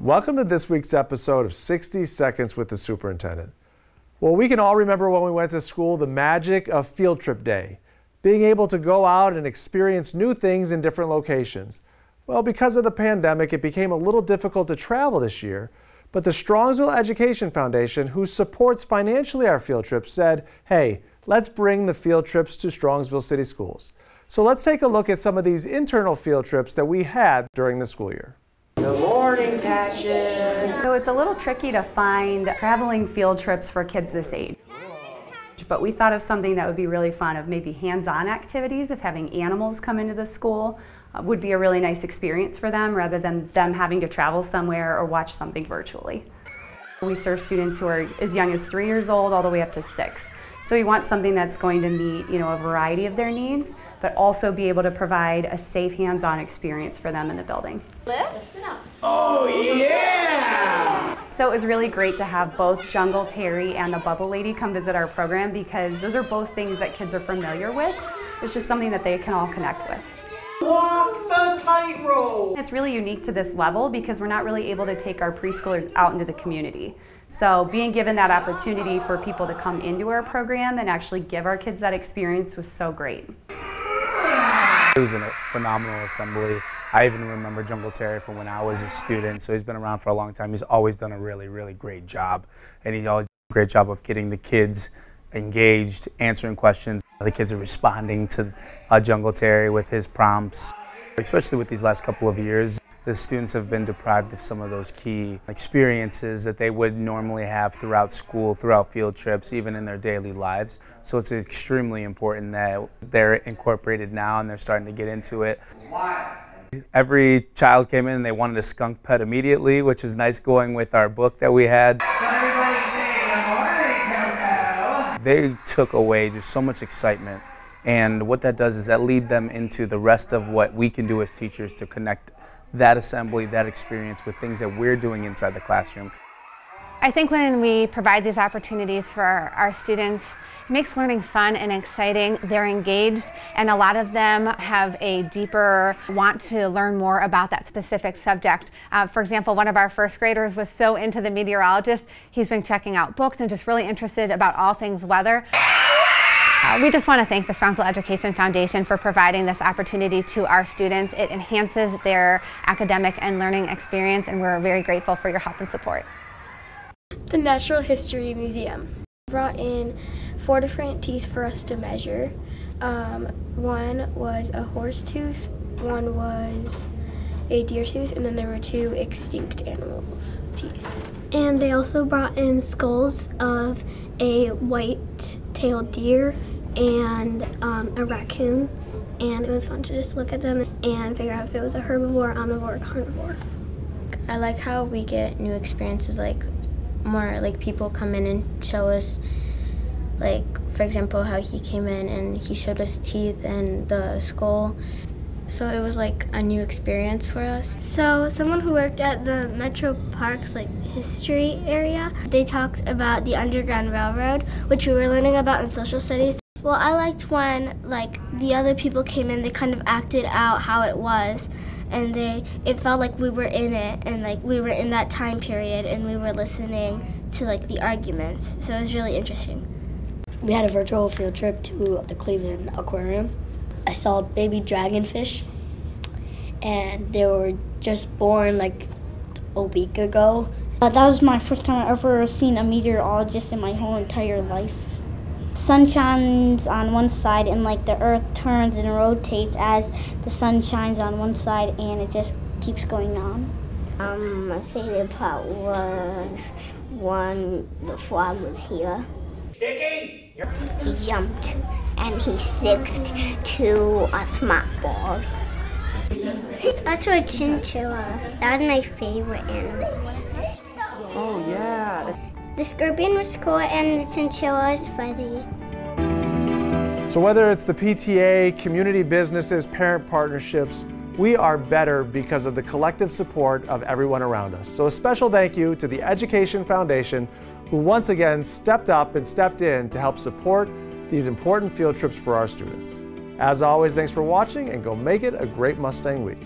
Welcome to this week's episode of 60 Seconds with the Superintendent. Well, we can all remember when we went to school the magic of field trip day, being able to go out and experience new things in different locations. Well, because of the pandemic, it became a little difficult to travel this year, but the Strongsville Education Foundation, who supports financially our field trips, said, hey, let's bring the field trips to Strongsville City Schools. So let's take a look at some of these internal field trips that we had during the school year. Good morning, Patchen. So it's a little tricky to find traveling field trips for kids this age. But we thought of something that would be really fun, of maybe hands-on activities, of having animals come into the school would be a really nice experience for them rather than them having to travel somewhere or watch something virtually. We serve students who are as young as 3 years old all the way up to 6. So we want something that's going to meet, a variety of their needs, but also be able to provide a safe hands-on experience for them in the building. Lift it up. Oh yeah! So it was really great to have both Jungle Terry and the Bubble Lady come visit our program because those are both things that kids are familiar with. It's just something that they can all connect with. Walk the tightrope! It's really unique to this level because we're not really able to take our preschoolers out into the community. So being given that opportunity for people to come into our program and actually give our kids that experience was so great. It was a phenomenal assembly. I even remember Jungle Terry from when I was a student, so he's been around for a long time. He's always done a really, really great job. And he always done a great job of getting the kids engaged, answering questions. The kids are responding to Jungle Terry with his prompts. Especially with these last couple of years, the students have been deprived of some of those key experiences that they would normally have throughout school, throughout field trips, even in their daily lives. So it's extremely important that they're incorporated now and they're starting to get into it. Every child came in and they wanted a skunk pet immediately, which is nice going with our book that we had. They took away just so much excitement. And what that does is that lead them into the rest of what we can do as teachers to connect that assembly, that experience with things that we're doing inside the classroom. I think when we provide these opportunities for our students, it makes learning fun and exciting. They're engaged, and a lot of them have a deeper want to learn more about that specific subject. For example, one of our first graders was so into the meteorologist, he's been checking out books and just really interested about all things weather. We just want to thank the Strongsville Education Foundation for providing this opportunity to our students. It enhances their academic and learning experience, and we're very grateful for your help and support. The Natural History Museum brought in 4 different teeth for us to measure. One was a horse tooth, one was a deer tooth, and then there were 2 extinct animals' teeth. And they also brought in skulls of a white-tailed deer and a raccoon, and it was fun to just look at them and figure out if it was a herbivore, omnivore, or carnivore. I like how we get new experiences, like more like people come in and show us, like for example how he came in and he showed us teeth and the skull. So it was like a new experience for us. So someone who worked at the Metro Parks history area, they talked about the Underground Railroad, which we were learning about in social studies. Well, I liked when the other people came in, they kind of acted out how it was, and it felt like we were in it, and we were in that time period, and we were listening to the arguments. So it was really interesting. We had a virtual field trip to the Cleveland Aquarium. I saw baby dragonfish, and they were just born a week ago. That was my first time I ever seen a meteorologist in my whole entire life. Sun shines on one side, and the earth turns and rotates as the sun shines on one side, and it just keeps going on. My favorite part was when the frog was here. Sticky! He jumped and he sticked to a smart board. Also a chinchilla. That was my favorite animal. Oh yeah. The scorpion was cool and the chinchilla was fuzzy. So whether it's the PTA, community businesses, parent partnerships, we are better because of the collective support of everyone around us. So a special thank you to the Education Foundation, who once again stepped up and stepped in to help support these important field trips for our students. As always, thanks for watching, and go make it a great Mustang week.